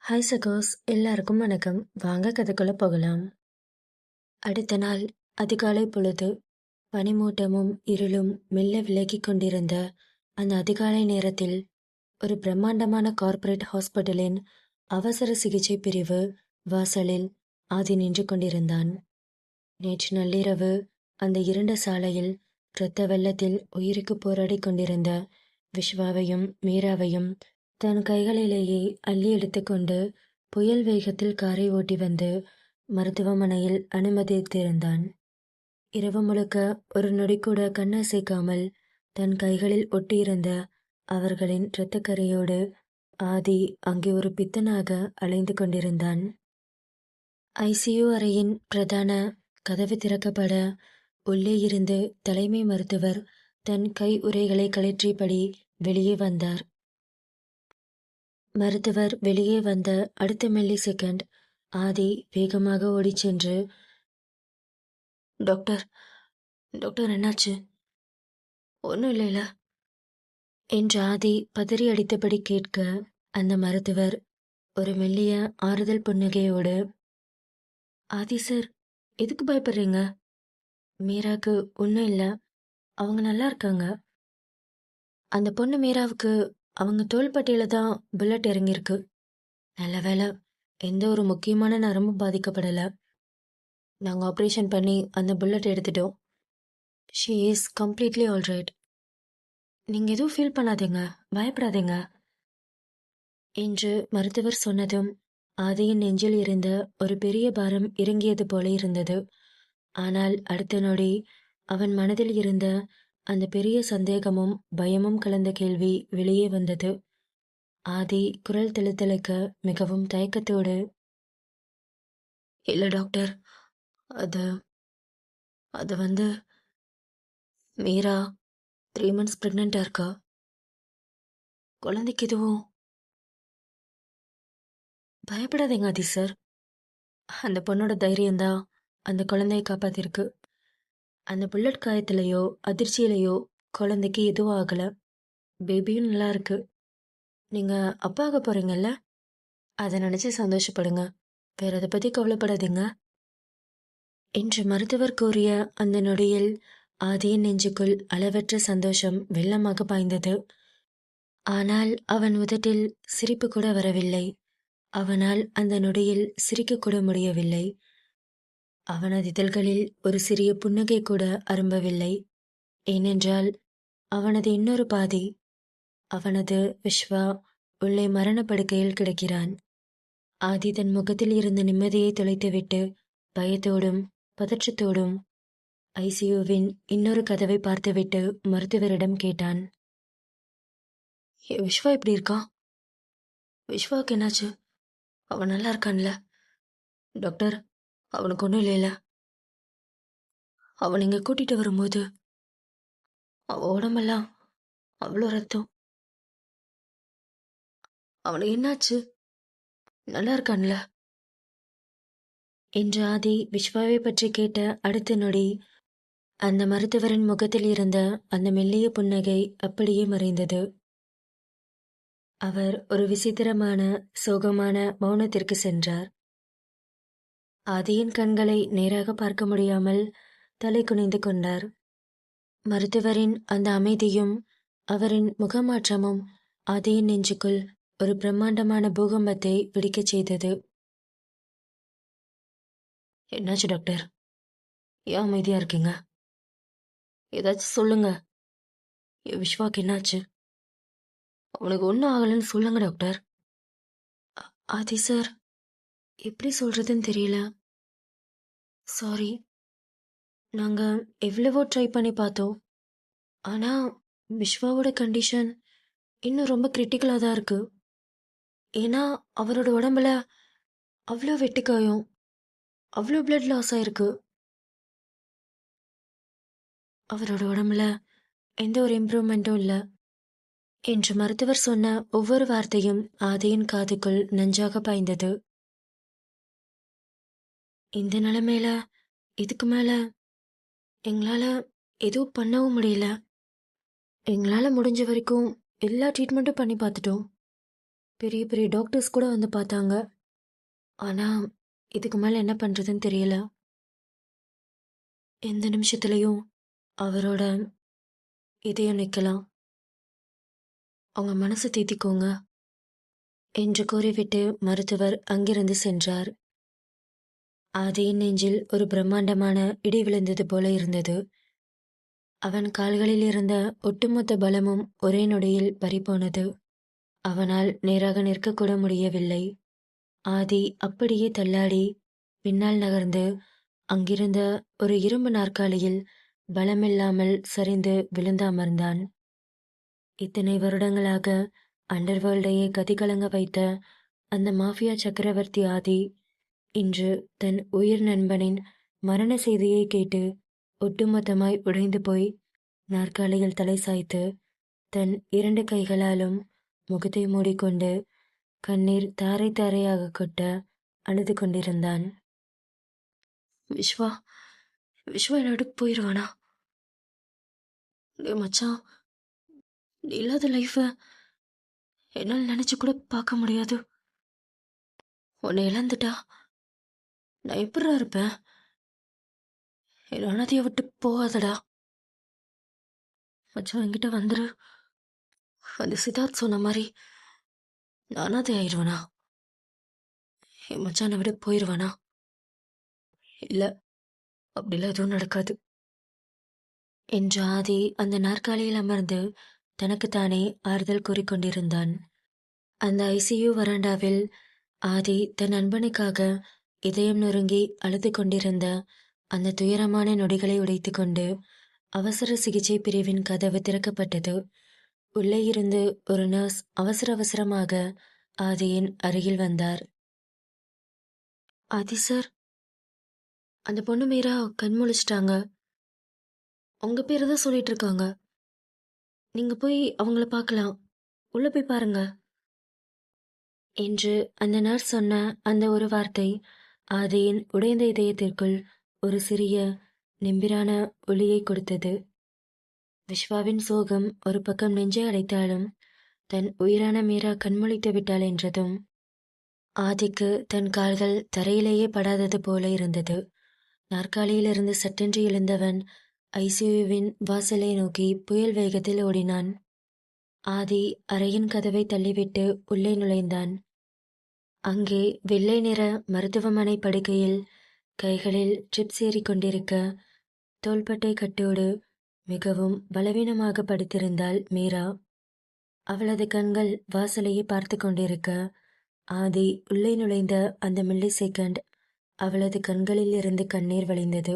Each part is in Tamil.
ஹாய் சகோஸ், எல்லாருக்கும் வணக்கம். வாங்க கதைக்குள்ள போகலாம். அடுத்த நாள் அதிகாலை பொழுது. பனிமூட்டமும் இருளும் மெல்ல விலகிக் கொண்டிருந்த அந்த அதிகாலை நேரத்தில் ஒரு பிரம்மாண்டமான கார்ப்பரேட் ஹாஸ்பிட்டலின் அவசர சிகிச்சை பிரிவு வாசலில் ஆதி நின்று கொண்டிருந்தான். நேற்று நள்ளிரவு அந்த இருண்ட சாலையில் இரத்த வெள்ளத்தில் உயிருக்கு போராடி கொண்டிருந்த விஸ்வாவையும் மீராவையும் தன் கைகளிலேயே அள்ளி எடுத்துக்கொண்டு புயல் வேகத்தில் காரை ஓட்டி வந்து மருத்துவமனையில் அனுமதித்திருந்தான். இரவு முழுக்க ஒரு நொடி கூட கண்ணசைக்காமல் தன் கைகளில் ஒட்டியிருந்த அவர்களின் இரத்தக்கரையோடு ஆதி அங்கே ஒரு பித்தனாக அலைந்து கொண்டிருந்தான். ஐசியு அறையின் பிரதான கதவு திறக்கப்பட உள்ளே இருந்து தலைமை மருத்துவர் தன் கை உறைகளை கழற்றியபடி வெளியே வந்தார். மருத்துவர் வெளியே வந்த அடுத்த மில்லி செகண்ட் ஆதி வேகமாக ஓடிச் சென்று, டாக்டர் டாக்டர் என்னாச்சு? ஒன்றும் இல்லைல என்று ஆதி பதறி அடித்தபடி கேட்க, அந்த மருத்துவர் ஒரு மெல்லிய ஆறுதல் புன்னகையோடு, ஆதி சார், எதுக்கு பயப்படுறீங்க? மீராக்கு ஒன்றும் இல்லை, அவங்க நல்லா இருக்காங்க. அந்த பொண்ணு மீராவுக்கு அவங்க தோள்பட்டையில தான் புல்லட் இறங்கியிருக்கு. நல்ல வேளை எந்த ஒரு முக்கியமான நரம்பும் பாதிக்கப்படலை. நாங்கள் ஆப்ரேஷன் பண்ணி அந்த புல்லட் எடுத்துட்டோம். She is completely alright. நீங்கள் எதுவும் ஃபீல் பண்ணாதீங்க, பயப்படாதீங்க என்று மருத்துவர் சொன்னதும் ஆதியின் நெஞ்சில் இருந்த ஒரு பெரிய பாரம் இறங்கியது போல இருந்தது. ஆனால் அடுத்த நொடி அவன் மனதில் இருந்த அந்த பெரிய சந்தேகமும் பயமும் கலந்த கேள்வி வெளியே வந்தது. ஆதி குரல் தெளித்தலுக்க மிகவும் தயக்கத்தோடு, இல்லை டாக்டர், அது அது வந்து மீரா 3 months ப்ரெக்னெண்ட்டாக இருக்கா. குழந்தைக்கு எதுவும். பயப்படாதீங்க ஆதி சார், அந்த பொண்ணோட தைரியம்தான் அந்த குழந்தைய காப்பாத்திருக்கு. அந்த புல்லட் காயத்திலையோ அதிர்ச்சியிலையோ குழந்தைக்கு எதுவும் ஆகலை. பேபியும் நல்லா இருக்கு. நீங்கள் அப்பாக போகிறீங்கல்ல, அதை நினச்சி சந்தோஷப்படுங்க, வேற அதை பற்றி கவலைப்படாதீங்க என்று மருத்துவர் கூறிய அந்த நொடியில் ஆதியின் நெஞ்சுக்குள் அளவற்ற சந்தோஷம் வெள்ளமாக பாய்ந்தது. ஆனால் அவன் உதட்டில் சிரிப்பு கூட வரவில்லை. அவனால் அந்த நொடியில் சிரிக்கக்கூட முடியவில்லை. அவனது இதழ்களில் ஒரு சிறிய புன்னகை கூட அரும்பவில்லை. ஏனென்றால் அவனது இன்னொரு பாதி, அவனது விஸ்வா, உள்ளே மரணப்படுக்கையில் கிடக்கிறான். ஆதி தன் முகத்தில் இருந்த நிம்மதியை தொலைத்துவிட்டு பயத்தோடும் பதற்றத்தோடும் ஐசியூவின் இன்னொரு கதவை பார்த்துவிட்டு மருத்துவரிடம் கேட்டான், விஸ்வா எப்படி இருக்கான்? விஸ்வாவுக்கு என்னாச்சு? அவன் நல்லா இருக்கான்ல டாக்டர்? அவனுக்கு ஒன்றும் இல்லைல்ல? அவன் இங்கே கூட்டிட்டு வரும்போது அவன் உடம்பெல்லாம் அவ்வளோ ரத்தம். அவனுக்கு என்னாச்சு? நல்லா இருக்கான்ல என்று ஆதி விஸ்வாவை பற்றி கேட்ட அடுத்த நொடி அந்த மருத்துவரின் முகத்தில் இருந்த அந்த மெல்லிய புன்னகை அப்படியே மறைந்தது. அவர் ஒரு விசித்திரமான சோகமான மௌனத்திற்கு சென்றார். ஆதியின் கண்களை நேராக பார்க்க முடியாமல் தலை குனிந்து கொண்டார். மருத்துவரின் அந்த அமைதியும் அவரின் முகமாற்றமும் ஆதியின் நெஞ்சுக்குள் ஒரு பிரம்மாண்டமான பூகம்பத்தை வெடிக்கச் செய்தது. என்னாச்சு டாக்டர்? ஏன் அமைதியா இருக்கீங்க? ஏதாச்சும் சொல்லுங்க. விஸ்வாக்கு என்னாச்சு? அவனுக்கு ஒன்றும் ஆகலைன்னு சொல்லுங்க டாக்டர். ஆதி சார், எப்படி சொல்றதுன்னு தெரியல. சாரி. நாங்கள் எவ்வளவோ ட்ரை பண்ணி பார்த்தோம். ஆனால் விஸ்வாவோட கண்டிஷன் இன்னும் ரொம்ப கிரிட்டிக்கலாக தான் இருக்கு. ஏன்னா அவரோட உடம்புல அவ்வளோ வெட்டுக்காயம், அவ்வளோ பிளட் லாஸ் ஆயிருக்கு. அவரோட உடம்புல எந்த ஒரு இம்ப்ரூவ்மெண்ட்டும் இல்லை என்று மருத்துவர் சொன்ன ஒவ்வொரு வார்த்தையும் ஆதியின் காதுக்குள் நஞ்சாக பாய்ந்தது. இந்த நிலைமையில இதுக்கு மேலே எங்களால் எதுவும் பண்ணவும் முடியல. எங்களால் முடிஞ்ச வரைக்கும் எல்லா ட்ரீட்மெண்ட்டும் பண்ணி பார்த்துட்டோம். பெரிய பெரிய டாக்டர்ஸ் கூட வந்து பார்த்தாங்க. ஆனா, இதுக்கு மேல என்ன பண்றதுன்னு தெரியல. எந்த நிமிஷத்துலயும் அவரோட இதயம் நிக்கலாம். அவங்க மனச தேத்திக்கோங்க என்று கூறிவிட்டு மருத்துவர் அங்கிருந்து சென்றார். ஆதியின் நெஞ்சில் ஒரு பிரம்மாண்டமான இடி விழுந்தது போல இருந்தது. அவன் கால்களில் இருந்த ஒட்டுமொத்த பலமும் ஒரே நொடியில் பறிபோனது. அவனால் நேராக நிற்கக்கூட முடியவில்லை. ஆதி அப்படியே தள்ளாடி பின்னால் நகர்ந்து அங்கிருந்த ஒரு இரும்பு நாற்காலியில் பலமில்லாமல் சரிந்து விழுந்து அமர்ந்தான். இத்தனை வருடங்களாக அண்டர்வேர்ல்டையே கதிகலங்க வைத்த அந்த மாஃபியா சக்கரவர்த்தி ஆதி இன்று தன் உயிர் நண்பனின் மரண செய்தியை கேட்டு ஒட்டுமொத்தமாய் உடைந்து போய் நாற்காலியில் தலை சாய்த்து தன் 2 கைகளாலும் முகத்தை மூடிக்கொண்டு கண்ணீர் தாரை தாரையாக கொட்ட அழுது கொண்டிருந்தான். விஸ்வா விஸ்வா என்னை விட்டு போயிடுவானா? டேய் மச்சான், நீ இல்லாத லைஃபை என்னால் நினச்சி கூட பார்க்க முடியாது. உன்னை இழந்துட்டா நான் எப்படிடா இருப்பேன்? என் அனாதையை விட்டு போகாதடா மச்சான், என்கிட்ட வந்துரு. அந்த சித்தார்த் சொன்ன மாதிரி நான் அனாதை ஆயிடுவேனா? என் மச்சானை விட போயிடுவானா? இல்லை, அப்படிலாம் எதுவும் நடக்காது என்று ஆதி அந்த நாற்காலியில் அமர்ந்து தனக்குத்தானே ஆறுதல் கூறிக்கொண்டிருந்தான். அந்த ஐசியு வராண்டாவில் ஆதி தன் நண்பனுக்காக இதயம் நொறுங்கி அழுது கொண்டிருந்த அந்த துயரமான நொடிகளை உடைத்துக்கொண்டு அவசர சிகிச்சை பிரிவின் கதவு திறக்கப்பட்டது. உள்ளே இருந்து ஒரு நர்ஸ் அவசர அவசரமாக ஆதியின் அருகில் வந்தார். ஆதி சார், அந்த பொண்ணு மீரா கண் முழிச்சிட்டாங்க. உங்க பேரை தான் சொல்லிட்டு இருக்காங்க. நீங்க போய் அவங்கள பார்க்கலாம். உள்ள போய் பாருங்க என்று அந்த நர்ஸ் சொன்ன அந்த ஒரு வார்த்தை ஆதியின் உடைந்த இதயத்திற்குள் ஒரு சிறிய நிம்பிரான ஒளியை கொடுத்தது. விஸ்வாவின் சோகம் ஒரு பக்கம் நெஞ்சை அடைத்தாலும் தன் உயிரான மீரா கண்முழித்து விட்டாள் என்றதும் ஆதிக்கு தன் கால்கள் தரையிலேயே படாதது போல இருந்தது. நாற்காலியிலிருந்து சட்டென்று எழுந்தவன் ஐசியுவின் வாசலை நோக்கி புயல் வேகத்தில் ஓடினான். ஆதி அறையின் கதவை தள்ளிவிட்டு உள்ளே நுழைந்தான். அங்கே வெள்ளை நிற மருத்துவமனை படுக்கையில் கைகளில் ட்ரிப்ஸ் ஏறிக் கொண்டிருக்க தோள்பட்டை கட்டோடு மிகவும் பலவீனமாக படுத்திருந்தாள் மீரா. அவளது கண்கள் வாசலையே பார்த்து கொண்டிருக்க ஆதி உள்ளே நுழைந்த அந்த மில்லி செகண்ட் அவளது கண்களில் இருந்து கண்ணீர் வழிந்தது.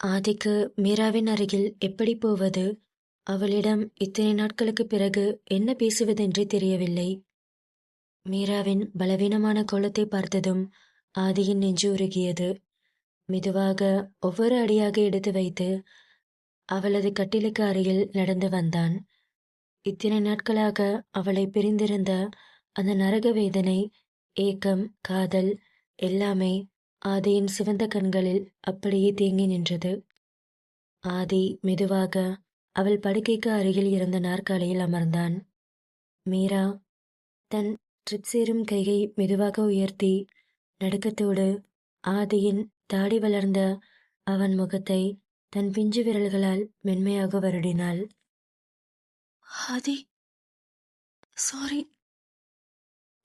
ஆதிக்கு மீராவின் அருகில் எப்படி போவது? அவளிடம் இத்தனை நாட்களுக்கு பிறகு என்ன பேசுவதென்றே தெரியவில்லை. மீராவின் பலவீனமான கோலத்தை பார்த்ததும் ஆதியின் நெஞ்சு உருகியது. மெதுவாக ஒவ்வொரு அடியாக எடுத்து வைத்து அவளது கட்டிலுக்கு அருகில் நடந்து வந்தான். இத்தனை நாட்களாக அவளை பிரிந்திருந்த அந்த நரக வேதனை, ஏக்கம், காதல் எல்லாமே ஆதியின் சிவந்த கண்களில் அப்படியே தேங்கி நின்றது. ஆதி மெதுவாக அவள் படுக்கைக்கு அருகில் இருந்த நாற்காலியில் அமர்ந்தான். மீரா தன் ட்ரிப்ஸேறும் கையை மெதுவாக உயர்த்தி நடுக்கத்தோடு ஆதியின் தாடி வளர்ந்த அவன் முகத்தை தன் பிஞ்சு விரல்களால் மென்மையாக வருடினாள். ஆதி, சாரி,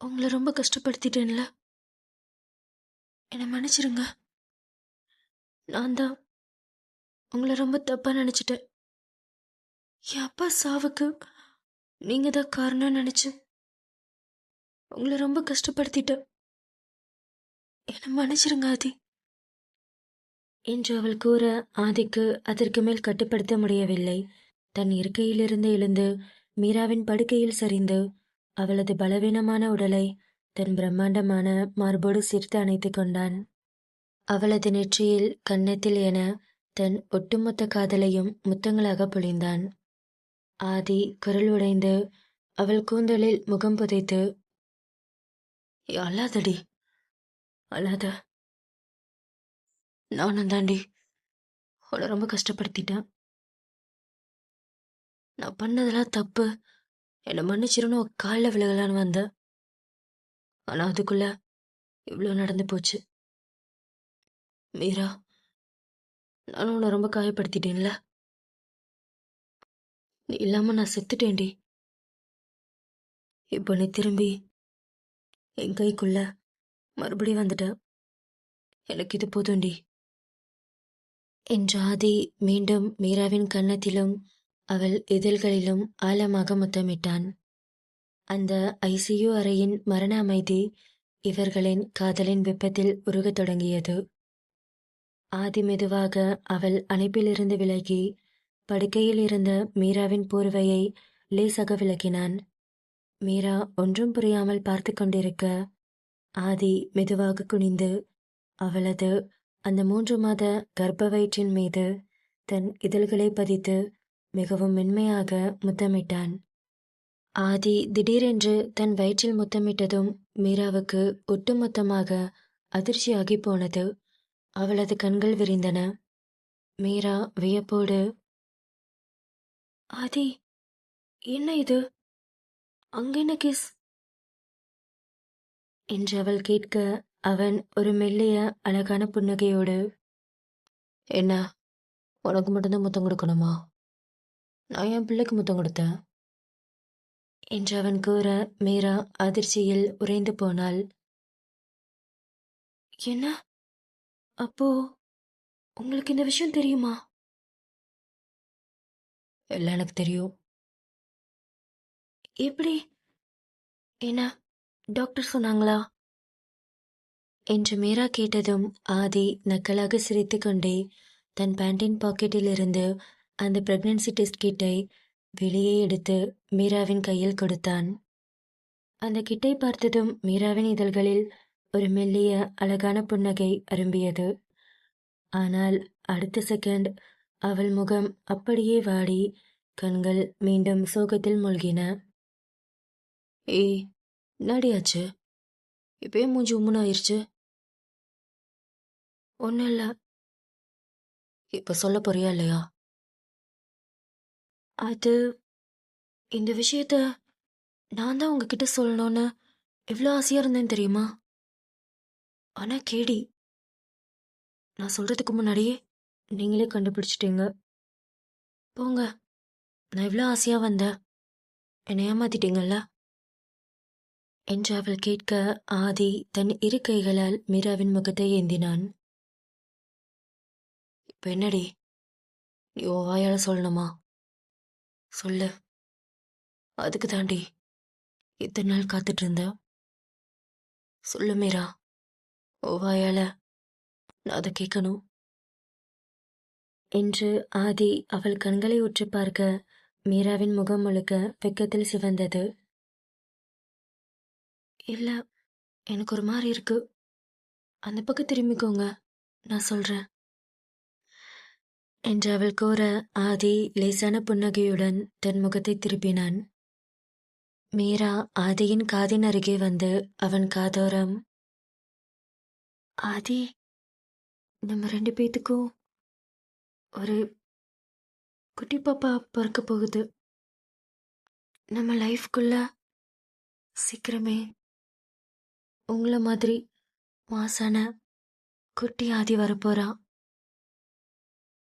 உங்களை ரொம்ப கஷ்டப்படுத்திட்டேன்ல. என்னை மன்னிச்சிருங்க. நான் தான் உங்களை ரொம்ப தப்பா நினைச்சிட்டேன். என் அப்பா சாவுக்கு நீங்க தான் காரணம் நினைச்சு உங்களை ரொம்ப கஷ்டப்படுத்திட்டேன். என்னை மன்னிச்சிருங்க ஆதி என்று அவள் கூற ஆதிக்கு அதற்கு மேல் கட்டுப்படுத்த முடியவில்லை. தன் இருக்கையிலிருந்து எழுந்து மீராவின் படுக்கையில் சரிந்து அவளது பலவீனமான உடலை தன் பிரம்மாண்டமான மார்போடு சேர்த்து அணைத்து கொண்டான். அவளது நெற்றியில், கன்னத்தில் என தன் ஒட்டுமொத்த காதலையும் முத்தங்களாக பொழிந்தான். ஆதி குரல் உடைந்து அவள் கூந்தலில் முகம் புதைத்து, அழாதடி, அழாத, நானும் தாண்டி அவளை ரொம்ப கஷ்டப்படுத்திட்டேன். நான் பண்ணதெல்லாம் தப்பு, என்னை மன்னிச்சிருன்னு காலில் விழுகலான்னு வந்தேன். ஆனா அதுக்குள்ள இவ்வளோ நடந்து போச்சு. மீரா, நானும் உன்னை ரொம்ப காயப்படுத்திட்டேன்ல. நீ இல்லாம நான் செத்துட்டேன்டி. இப்போ நீ திரும்பி என் கைக்குள்ள மறுபடியும் வந்துட்ட. எனக்கு இது போதும்டி. என் ஆதி மீண்டும் மீராவின் கன்னத்திலும் அவள் இதழ்களிலும் ஆழமாக முத்தமிட்டான். அந்த ஐசியு அறையின் மரண அமைதி இவர்களின் காதலின் வெப்பத்தில் உருகத் தொடங்கியது. ஆதி மெதுவாக அவள் அணைப்பிலிருந்து விலகி படுக்கையில் இருந்த மீராவின் போர்வையை லேசாக விலக்கினான். மீரா ஒன்றும் புரியாமல் பார்த்து கொண்டிருக்க ஆதி மெதுவாக குனிந்து அவளது அந்த 3 மாத கர்ப்ப வயிற்றின் மீது தன் இதழ்களை பதித்து மிகவும் மென்மையாக முத்தமிட்டான். ஆதி திடீரென்று தன் வயிற்றில் முத்தமிட்டதும் மீராவுக்கு ஒட்டுமொத்தமாக அதிர்ச்சியாகி போனது. அவளது கண்கள் விரிந்தன. மீரா வியப்போடு, ஆதி, என்ன இது? அங்க என்ன கிஸ் என்று அவள் கேட்க அவன் ஒரு மெல்லிய அழகான புன்னகையோடு, என்ன, உனக்கு மட்டும்தான் முத்தம் கொடுக்கணுமா? நான் என் பிள்ளைக்கு முத்தம் கொடுத்தேன் என்று அவன் கூற மீரா அதிர்ச்சியில் உறைந்து போனாள். என்ன? அப்போ உங்களுக்கு இந்த விஷயம் தெரியுமா? எல்லாம் எனக்கு தெரியும். எப்படி? என்ன, டாக்டர் சொன்னாங்களா என்று மீரா கேட்டதும் ஆதி நக்கலாக சிரித்துக்கொண்டே தன் பேண்டின் பாக்கெட்டில் இருந்து அந்த பிரெக்னன்சி டெஸ்ட் கிட்டை வெளியே எடுத்து மீராவின் கையில் கொடுத்தான். அந்த கிட்டை பார்த்ததும் மீராவின் இதழ்களில் ஒரு மெல்லிய அழகான புன்னகை அரும்பியது. ஆனால் அடுத்த செகண்ட் அவள் முகம் அப்படியே வாடி கண்கள் மீண்டும் சோகத்தில் மூழ்கின. ஏய், என்னாடியாச்சு? இப்பயே மூஞ்சி உம்முன்னு ஆயிடுச்சு. ஒன்றும் இல்லை. இப்போ சொல்ல போறியா இல்லையா? அது, இந்த விஷயத்த நான் தான் உங்ககிட்ட சொல்லணும்னு எவ்வளோ ஆசையாக இருந்தேன்னு தெரியுமா? ஆனால் கேடி, நான் சொல்கிறதுக்கு முன்னாடியே நீங்களே கண்டுபிடிச்சிட்டீங்க. போங்க, நான் எவ்வளோ ஆசையாக வந்தேன், என்னை ஏமாத்திட்டீங்கல்ல என்று அவள் கேட்க ஆதி தன் இரு கைகளால் மீராவின் முகத்தை ஏந்தினான். இப்போ என்னடி, நீ உன் வாயால் சொல்லணுமா? சொல்லு. அதுக்கு தாண்டி இத்தனை நாள் காத்துட்டு இருந்த. சொல்லு மீரா, உன் வாயால நான் அதை கேட்கணும் என்று ஆதி அவள் கண்களை உற்று பார்க்க மீராவின் முகம் முழுக்க வெக்கத்தில் சிவந்தது. இல்ல, எனக்கு ஒரு மாதிரி இருக்கு. அந்த பக்கம் திரும்பிக்கோங்க, நான் சொல்றேன் என்று அவள் கூற ஆதி லேசான புன்னகையுடன் தன் முகத்தை திருப்பினான். மீரா ஆதியின் காதின் அருகே வந்து அவன் காதோரம், ஆதி, நம்ம 2 பேத்துக்கும் ஒரு குட்டி பாப்பா பிறக்க போகுது. நம்ம லைஃப்குள்ள சீக்கிரமே உங்களை மாதிரி மாசான குட்டி ஆதி வரப்போறா.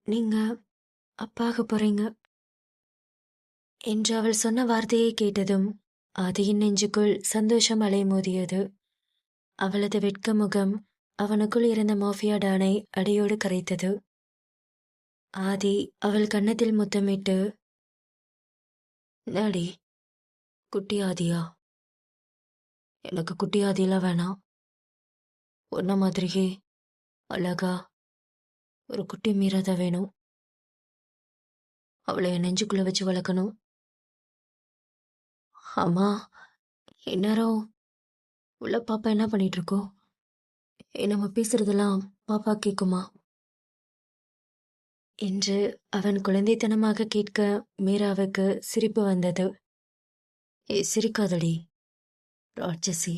நீங்க அப்பாக போறீங்க என்று அவள் சொன்ன வார்த்தையை கேட்டதும் ஆதியின் நெஞ்சுக்குள் சந்தோஷம் அலைமோதியது. அவளது வெட்க முகம் அவனுக்குள் இருந்த மாஃபியா டானை அடியோடு கரைத்தது. ஆதி அவள் கன்னத்தில் முத்தமிட்டு, நாடி, குட்டி ஆதியா? எனக்கு குட்டி ஆதியெல்லாம் வேணாம். உன்ன மாதிரியே அழகா ஒரு குட்டி மீராத வேணும். அவளை என் நெஞ்சுக்குள்ள வச்சு வளர்க்கணும். அம்மா, இந்நேரம் உள்ள பாப்பா என்ன பண்ணிட்டு இருக்கோம்? நம்ம பேசுறதெல்லாம் பாப்பா கேட்குமா என்று அவன் குழந்தைத்தனமாக கேட்க மீராவுக்கு சிரிப்பு வந்தது. ஏ, சிரிக்காதடி ராட்சசி,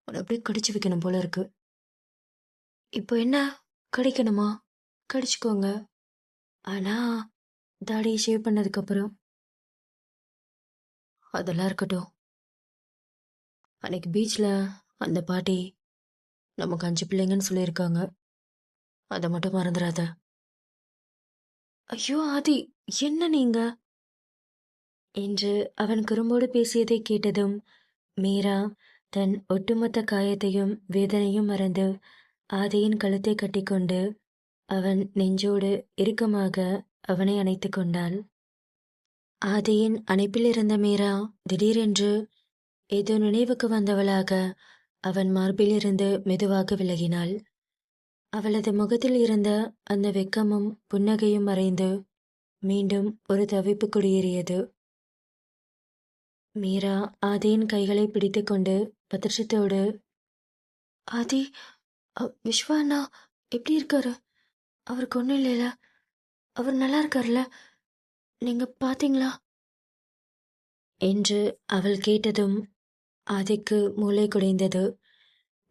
உன்னை அப்படியே கடிச்சு வைக்கணும் போல இருக்கு. இப்போ என்ன, கடிக்கணுமா? கடிச்சுக்கோங்க. ஆனா தாடியை ஷேவ் பண்ணதுக்கு அப்புறம். அதெல்லாம் இருக்கட்டும். அன்னைக்கு பீச்சில் அந்த பாட்டி நமக்கு 5 பிள்ளைங்கன்னு சொல்லியிருக்காங்க. அதை மட்டும் மறந்துடாத. ஐயோ ஆதி, என்ன நீங்க என்று அவன் குறும்போடு பேசியதை கேட்டதும் மீரா தன் ஒட்டுமொத்த காயத்தையும் வேதனையும் மறந்து ஆதியின் கழுத்தை கட்டிக்கொண்டு அவன் நெஞ்சோடு இறுக்கமாக அவனை அணைத்து கொண்டாள். ஆதியின் அணைப்பில் இருந்த மீரா திடீரென்று ஏதோ நினைவுக்கு வந்தவளாக அவன் மார்பிலிருந்து மெதுவாக விலகினாள். அவளது முகத்தில் இருந்த அந்த வெட்கமும் புன்னகையும் மறைந்து மீண்டும் ஒரு தவிப்பு குடியேறியது. மீரா ஆதியின் கைகளை பிடித்துக்கொண்டு பதற்றத்தோடு, ஆதி, விஸ்வா அண்ணா எப்படி இருக்காரு? அவருக்கு ஒன்றும் இல்லைல்ல? அவர் நல்லா இருக்கார்ல? நீங்க பாத்தீங்களா என்று அவள் கேட்டதும் ஆதிக்கு மூளை குடைந்தது.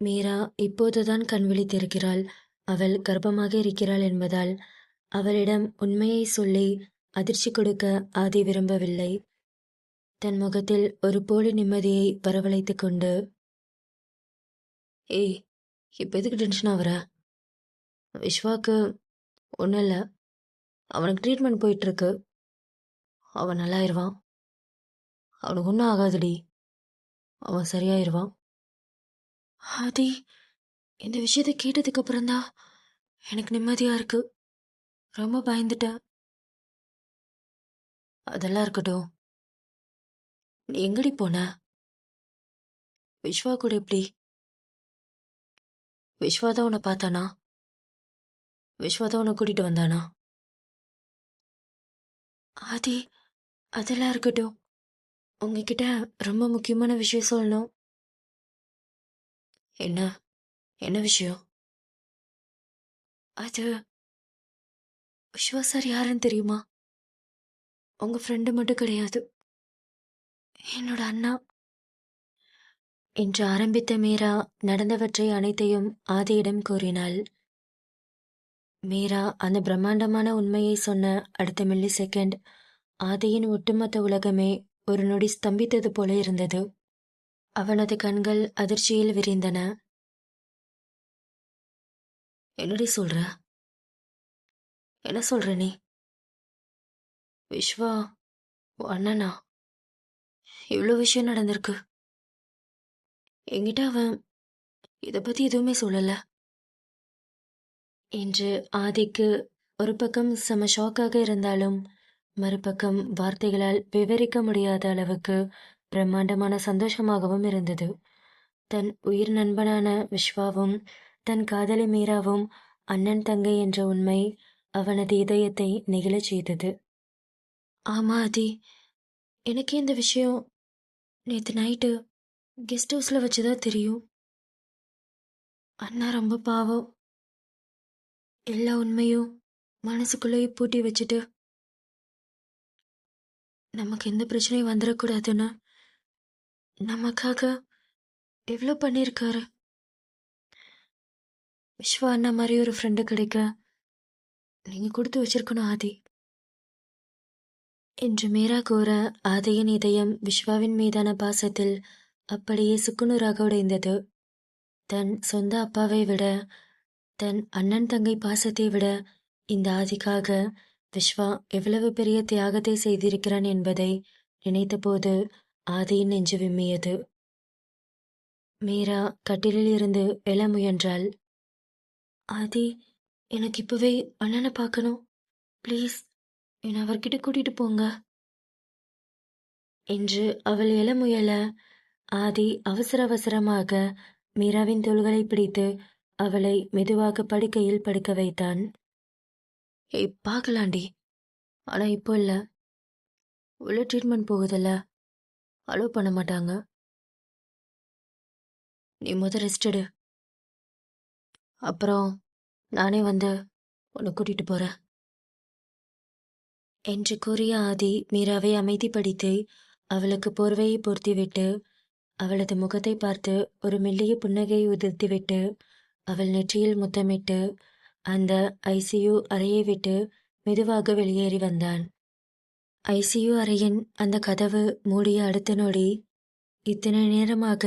மீரா இப்போதுதான் கண் விழித்திருக்கிறாள். அவள் கர்ப்பமாக இருக்கிறாள் என்பதால் அவளிடம் உண்மையை சொல்லி அதிர்ச்சி கொடுக்க ஆதி விரும்பவில்லை. தன் முகத்தில் ஒரு போலி நிம்மதியை வரவழைத்துக் கொண்டு, ஏய், இப்போ எதுக்கு டென்ஷன் ஆகுற? விஸ்வாக்கு ஒன்றும் இல்லை, அவனுக்கு ட்ரீட்மெண்ட் போயிட்டுருக்கு. அவன் நல்லாயிருவான். அவனுக்கு ஒன்றும் ஆகாதுடி, அவன் சரியாயிருவான். ஆதி, இந்த விஷயத்தை கேட்டதுக்கு அப்புறம்தான் எனக்கு நிம்மதியா இருக்கு. ரொம்ப பயந்துட்டேன். அதெல்லாம் இருக்கட்டும், நீ எங்கடி போன? விஸ்வா கூட எப்படி? விஸ்வா தான் உன்னை பார்த்தானா? விஸ்வா தான் உன்னை கூட்டிட்டு வந்தானா? ஆதி, அதெல்லாம் இருக்கட்டும், உங்ககிட்ட ரொம்ப முக்கியமான விஷயம் சொல்லணும். என்ன? என்ன விஷயம்? அது விஸ்வா சார் யாருன்னு தெரியுமா? உங்க ஃப்ரெண்டு மட்டும் கிடையாது, என்னோட அண்ணா என்று ஆரம்பித்த மீரா நடந்தவற்றை அனைத்தையும் ஆதியிடம் கூறினாள். மீரா அந்த பிரம்மாண்டமான உண்மையை சொன்ன அடுத்த மில்லி செகண்ட் ஆதியின் ஒட்டுமொத்த உலகமே ஒரு நொடி ஸ்தம்பித்தது போல இருந்தது. அவனது கண்கள் அதிர்ச்சியில் விரிந்தன. என்னடி சொல்ற? என்ன சொல்ற நீ? விஸ்வா உன் அண்ணனா? இவ்வளோ விஷயம் நடந்திருக்கு. என்கிட்ட அவன் இதை பத்தி எதுவுமே சொல்லல என்று ஆதிக்கு ஒரு பக்கம் செம ஷாக்காக இருந்தாலும் மறுபக்கம் வார்த்தைகளால் விவரிக்க முடியாத அளவுக்கு பிரம்மாண்டமான சந்தோஷமாகவும் இருந்தது. தன் உயிர் நண்பனான விஸ்வாவும் தன் காதலி மீராவும் அண்ணன் தங்கை என்ற உண்மை அவனது இதயத்தை நெகிழச் செய்தது. ஆமா ஆதி, எனக்கு இந்த விஷயம் நேற்று நைட்டு கெஸ்ட் ஹவுஸில் வச்சுதான் தெரியும். அண்ணா ரொம்ப பாவம். எல்லா உண்மையும் மனசுக்குள்ளேயே பூட்டி வச்சுட்டு நமக்கு எந்த பிரச்சனையும் வந்துடக்கூடாதுன்னு நமக்காக எவ்வளோ பண்ணியிருக்காரு. விஸ்வா அண்ணா மாதிரி ஒரு ஃப்ரெண்டு கிடைக்க நீங்கள் கொடுத்து வச்சிருக்கணும் ஆதி என்று மீரா கூற ஆதியின் இதயம் விஸ்வாவின் மீதான பாசத்தில் அப்படியே சுக்குநூறாக உடைந்தது. தன் சொந்த அப்பாவை விட, தன் அண்ணன் தங்கை பாசத்தை விட இந்த ஆதிக்காக விஸ்வா எவ்வளவு பெரிய தியாகத்தை செய்திருக்கிறான் என்பதை நினைத்தபோது ஆதியின் நெஞ்சு விம்மியது. மீரா கட்டிலில் இருந்து எழ முயன்றாள். ஆதி, எனக்கு இப்பவே அண்ணனை பார்க்கணும், ப்ளீஸ் என்னை அவர்கிட்ட கூட்டிட்டு போங்க என்று அவள் எழ முயல ஆதி அவசர அவசரமாக மீராவின் தோள்களை பிடித்து அவளை மெதுவாக படுக்கையில் படுக்க வைத்தான். ஏய், பார்க்கலாண்டி, ஆனால் இப்போ இல்லை. உள்ள ட்ரீட்மெண்ட் போகுதில்ல, அலோவ் பண்ண மாட்டாங்க. நீ ரெஸ்ட் எடு, அப்புறம் நானே வந்து உன்னை கூட்டிட்டு போறேன் என்று கூறிய ஆதி மீராவை அமைதிப்படுத்தி அவளுக்கு போர்வையை போர்த்திவிட்டு அவளது முகத்தை பார்த்து ஒரு மெல்லிய புன்னகையை உதிர்த்திவிட்டு அவள் நெற்றியில் முத்தமிட்டு அந்த ஐசியு அறையை விட்டு மெதுவாக வெளியேறி வந்தான். ஐசியு அறையின் அந்த கதவு மூடிய அடுத்த நொடி இத்தனை நேரமாக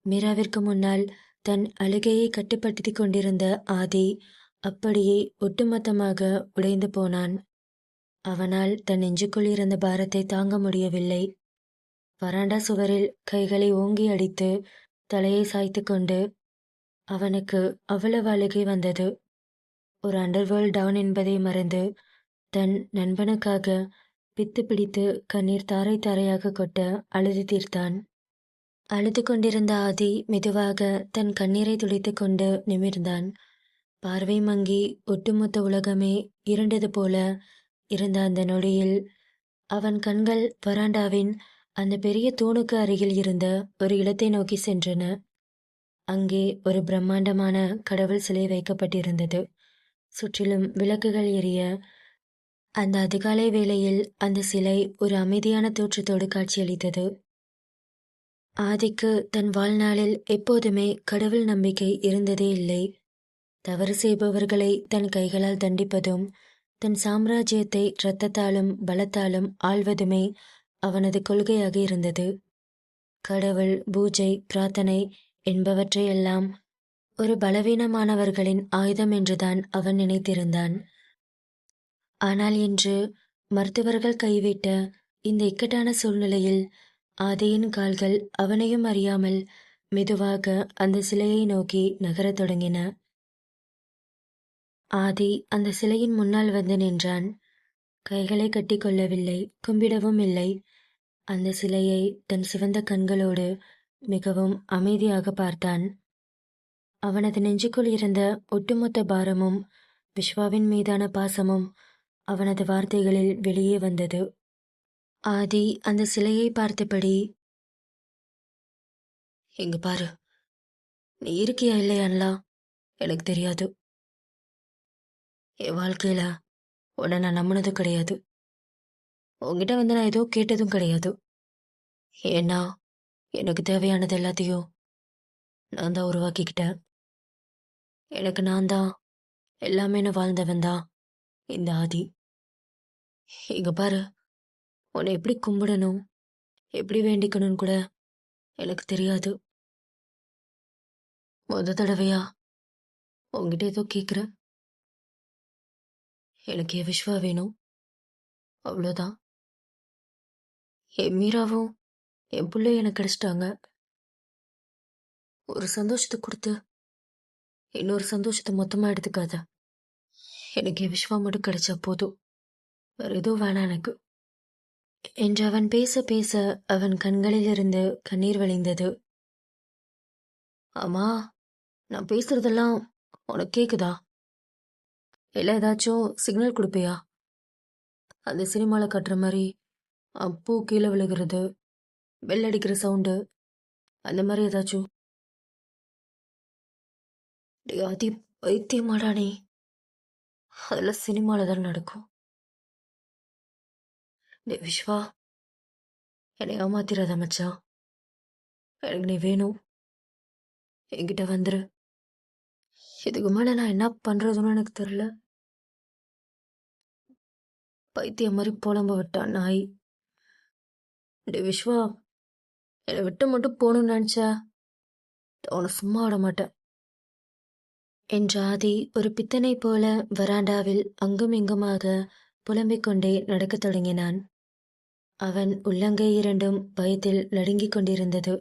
மீராவிற்கு முன்னால் தன் அழுகையை கட்டுப்படுத்திக் கொண்டிருந்த ஆதி அப்படியே ஒட்டுமொத்தமாக உடைந்து போனான். அவனால் தன் நெஞ்சுக்குள் இருந்த பாரத்தை தாங்க முடியவில்லை. வராண்டா சுவரில் கைகளை ஓங்கி அடித்து தலையை சாய்த்து கொண்டு அவனுக்கு அவ்வளவு அழுகை வந்தது. ஒரு அண்டர்வேர்ல்ட் டவுன் என்பதை மறந்து தன் நண்பனுக்காக பித்து பிடித்து கண்ணீர் தாரை தாரையாக கொட்ட அழுது தீர்த்தான். அழுது கொண்டிருந்த ஆதி மெதுவாக தன் கண்ணீரை துடைத்து கொண்டு நிமிர்ந்தான். பார்வை மங்கி ஒட்டுமொத்த உலகமே இருண்டது போல இருந்த அந்த நொடியில் அவன் கண்கள் வராண்டாவின் அந்த பெரிய தூணுக்கு அருகில் இருந்த ஒரு இடத்தை நோக்கி சென்றன. அங்கே ஒரு பிரம்மாண்டமான கடவுள் சிலை வைக்கப்பட்டிருந்தது. சுற்றிலும் விளக்குகள் எரிய அந்த அதிகாலை வேளையில் அந்த சிலை ஒரு அமைதியான தோற்றத்தோடு காட்சியளித்தது. ஆதிக்கு தன் வாழ்நாளில் எப்போதுமே கடவுள் நம்பிக்கை இருந்ததே இல்லை. தவறு செய்பவர்களை தன் கைகளால் தண்டிப்பதும் தன் சாம்ராஜ்யத்தை இரத்தத்தாலும் பலத்தாலும் ஆள்வதுமே அவனது கொள்கையாக இருந்தது. கடவுள், பூஜை, பிரார்த்தனை என்பவற்றையெல்லாம் ஒரு பலவீனமானவர்களின் ஆயுதம் என்றுதான் அவன் நினைத்திருந்தான். ஆனால் இன்று மருத்துவர்கள் கைவிட்ட இந்த இக்கட்டான சூழ்நிலையில் ஆதியின் கால்கள் அவனையும் அறியாமல் மெதுவாக அந்த சிலையை நோக்கி நகரத் தொடங்கின. ஆதி அந்த சிலையின் முன்னால் வந்து நின்றான். கைகளை கட்டி கொள்ளவில்லை, கும்பிடவும் இல்லை. அந்த சிலையை தன் சிவந்த கண்களோடு மிகவும் அமைதியாக பார்த்தான். அவனது நெஞ்சுக்குள் இருந்த ஒட்டுமொத்த பாரமும் விஸ்வாவின் மீதான பாசமும் அவனது வார்த்தைகளில் வெளியே வந்தது. ஆதி அந்த சிலையை பார்த்தபடி, "இங்க பாரு, நீ இருக்கியா இல்லையான்லா எனக்கு தெரியாது. என் வாழ்க்கையில உன்னை நான் நம்பினதும் கிடையாது. உன்கிட்ட வந்து நான் ஏதோ கேட்டதும் கிடையாது. ஏன்னா எனக்கு தேவையானது எல்லாத்தையும் நான் தான் உருவாக்கிக்கிட்டேன். எனக்கு நான் தான் எல்லாமே வாழ்ந்தவன் தான் இந்த ஆதி. இங்க பாரு, உன்னை எப்படி கும்பிடணும், எப்படி வேண்டிக்கணும்னு கூட எனக்கு தெரியாது. தடவையா உங்ககிட்ட ஏதோ கேட்குறேன். எனக்கு என் விஸ்வா வேணும், அவ்வளோதான். என் மீராவும் என் பிள்ளையும் எனக்கு கிடைச்சிட்டாங்க. ஒரு சந்தோஷத்தை கொடுத்து இன்னொரு சந்தோஷத்தை மொத்தமாக எடுத்துக்காத. எனக்கு என் விஸ்வா மட்டும் கிடைச்சா போதும், வேற எதுவும் வேணாம் எனக்கு" என்று அவன் பேச பேச அவன் கண்களிலிருந்து கண்ணீர் வழிந்தது. ஆமா, நான் பேசுறதெல்லாம் உனக்கு கேக்குதா? இல்லை ஏதாச்சும் சிக்னல் கொடுப்பியா? அந்த சினிமாவில் கட்டுற மாதிரி பூ கீழே விழுகிறது, பெல் அடிக்கிற சவுண்டு, அந்த மாதிரி ஏதாச்சும்? அதி பைத்தியமாடா நீ. அதெல்லாம் சினிமாவில் தான் நடக்கும். டே விஸ்வா, என்னை ஏமாத்திராத மச்சான். எனக்கு நீ வேணும், என்கிட்ட வந்துரு. இதுக்கு மேலே நான் என்ன பண்ணுறதுன்னு எனக்கு தெரில. பைத்தியம் மாதிரி புலம்ப விட்டான் நாய். டே விஸ்வா, என்னை விட்டு மட்டும் போகணும்னு நினச்சா அவனை சும்மா விட மாட்டேன் என்ற ஆதி ஒரு பித்தனை போல வராண்டாவில் அங்கும் இங்குமாக புலம்பிக் கொண்டே நடக்கத் தொடங்கினான். அவன் உள்ளங்கை இரண்டும் பயத்தில் நடுங்கிக் கொண்டிருந்தது.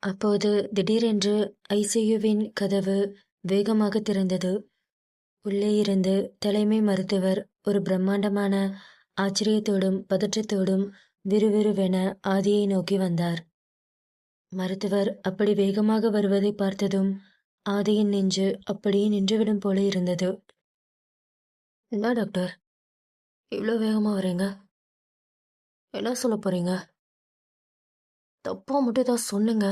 அப்போது திடீரென்று ஐசியுவின் கதவு வேகமாக திறந்தது. உள்ளே இருந்து தலைமை மருத்துவர் ஒரு பிரம்மாண்டமான ஆச்சரியத்தோடும் பதற்றத்தோடும் விறுவிறுவென ஆதியை நோக்கி வந்தார். மருத்துவர் அப்படி வேகமாக வருவதை பார்த்ததும் ஆதியின் நெஞ்சு அப்படியே நின்றுவிடும் போல இருந்தது. "என்ன டாக்டர், இவ்வளோ வேகமாக வரீங்க? என்ன சொல்ல போறீங்க? தப்பா மட்டும் ஏதாவது சொன்னுங்க,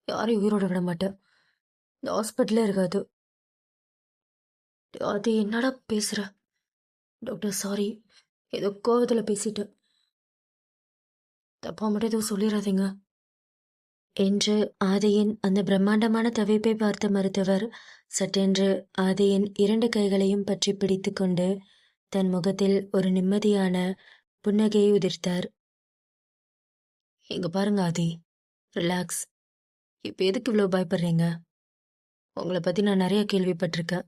யாரையும் உயிரோட விட மாட்டேன். இந்த ஹாஸ்பிட்டலே இருக்காது." "ஆதி, என்னடா பேசுற? டாக்டர் சாரி, ஏதோ கோவத்தில் பேசிட்டேன். தப்பா மட்டும் எதுவும் சொல்லிடாதீங்க" என்று ஆதியின் அந்த பிரம்மாண்டமான தவிப்பை பார்த்த மருத்துவர் சட்டென்று ஆதியின் 2 கைகளையும் பற்றி பிடித்து கொண்டு தன் முகத்தில் ஒரு நிம்மதியான புன்னகையை உதிர்த்தார். இங்க பாருங்க ஆதி, ரிலாக்ஸ். இப்போ எதுக்கு இவ்வளோ பயப்படுறீங்க? உங்களை பற்றி நான் நிறைய கேள்விப்பட்டிருக்கேன்.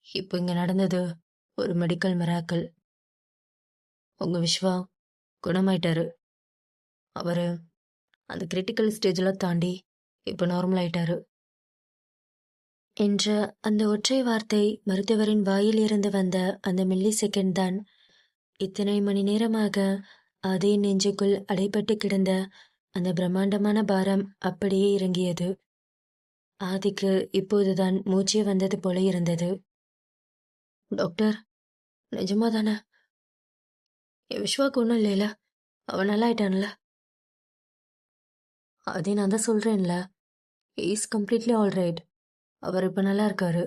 இப்போ இங்கே நடந்தது ஒரு மெடிக்கல் மிராக்கிள். உங்கள் விஸ்வா குணமாயிட்டாரு. அவர் அந்த கிரிட்டிக்கல் ஸ்டேஜெலாம் தாண்டி இப்போ நார்மல் ஆயிட்டாரு என்ற அந்த ஒற்றை வார்த்தை மருத்துவரின் வாயிலிருந்து வந்த அந்த மில்லி செகண்ட் தான் இத்தனை மணி நேரமாக அதே நெஞ்சுக்குள் அடைபட்டு கிடந்த அந்த பிரம்மாண்டமான பாரம் அப்படியே இறங்கியது. ஆதிக்கு இப்போதுதான் மூச்சே வந்தது போல இருந்தது. டாக்டர், நிஜமா தானே? என் விஸ்வாக்கு ஒன்றும் இல்லைல்ல? அவன் நல்லா ஆயிட்டான்ல? அதே நான் தான் சொல்கிறேன்ல, இஸ் கம்ப்ளீட்லி ஆல் ரைட். அவர் இப்போ நல்லா இருக்காரு.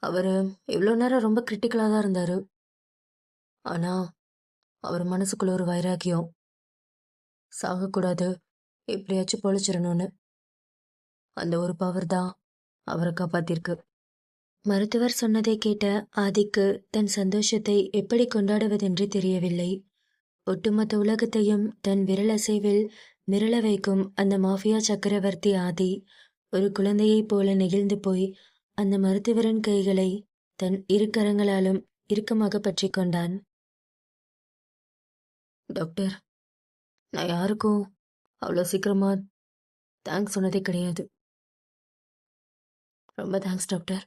அவர் இவ்வளோ நேரம் ரொம்ப கிரிட்டிக்கலாக தான் இருந்தார். ஆனால் அவர் மனசுக்குள்ள ஒரு வைராக்கியம், சாகக்கூடாது, எப்படியாச்சும் பொழைச்சிடணும்னு. அந்த ஒரு பவர் தான் அவரை காப்பாத்திருக்கு. மருத்துவர் சொன்னதை கேட்ட ஆதிக்கு தன் சந்தோஷத்தை எப்படி கொண்டாடுவதென்று தெரியவில்லை. ஒட்டுமொத்த உலகத்தையும் தன் விரல் அசைவில் மிரள வைக்கும் அந்த மாஃபியா சக்கரவர்த்தி ஆதி ஒரு குழந்தையைப் போல நெகிழ்ந்து போய் அந்த மருத்துவரின் கைகளை தன் இரு கரங்களாலும் இறுக்கமாக பற்றி கொண்டான். டாக்டர், நான் யாருக்கும் அவ்வளோ சீக்கிரமா தேங்க்ஸ் சொன்னதே கிடையாது. ரொம்ப தேங்க்ஸ் டாக்டர்.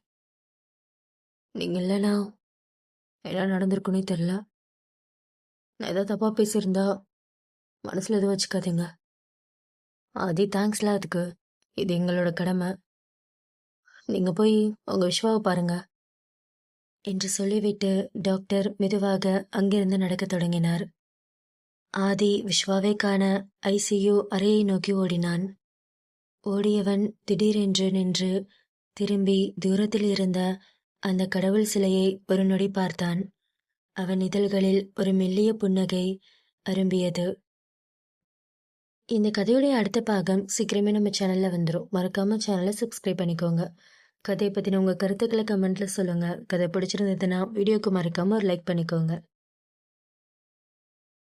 நீங்கள் இல்லைனா என்ன நடந்திருக்குன்னே தெரில. நான் ஏதாவது தப்பாக பேசியிருந்தா மனசில் எதுவும் வச்சுக்காதீங்க. ஆதி, தேங்க்ஸ்லாம் அதுக்கு. இது எங்களோட கடமை. நீங்கள் போய் உங்கள் விஸ்வாவை பாருங்க என்று சொல்லிவிட்டு டாக்டர் மெதுவாக அங்கிருந்து நடக்கத் தொடங்கினார். ஆதி விஸ்வாவை காண ஐசியு அறையை நோக்கி ஓடினான். ஓடியவன் திடீரென்று நின்று திரும்பி தூரத்தில் இருந்த அந்த கடவுள் சிலையை ஒரு நொடி பார்த்தான். அவன் இதழ்களில் ஒரு மெல்லிய புன்னகை அரும்பியது. இந்த கதையுடைய அடுத்த பாகம் சீக்கிரமே நம்ம சேனல்ல வந்துடும். மறக்காம சேனலை சப்ஸ்கிரைப் பண்ணிக்கோங்க. கதையை பற்றின உங்கள் கருத்துக்களை கமெண்ட்ல சொல்லுங்க. கதை பிடிச்சிருந்ததுன்னா வீடியோக்கு மறக்காம ஒரு லைக் பண்ணிக்கோங்க.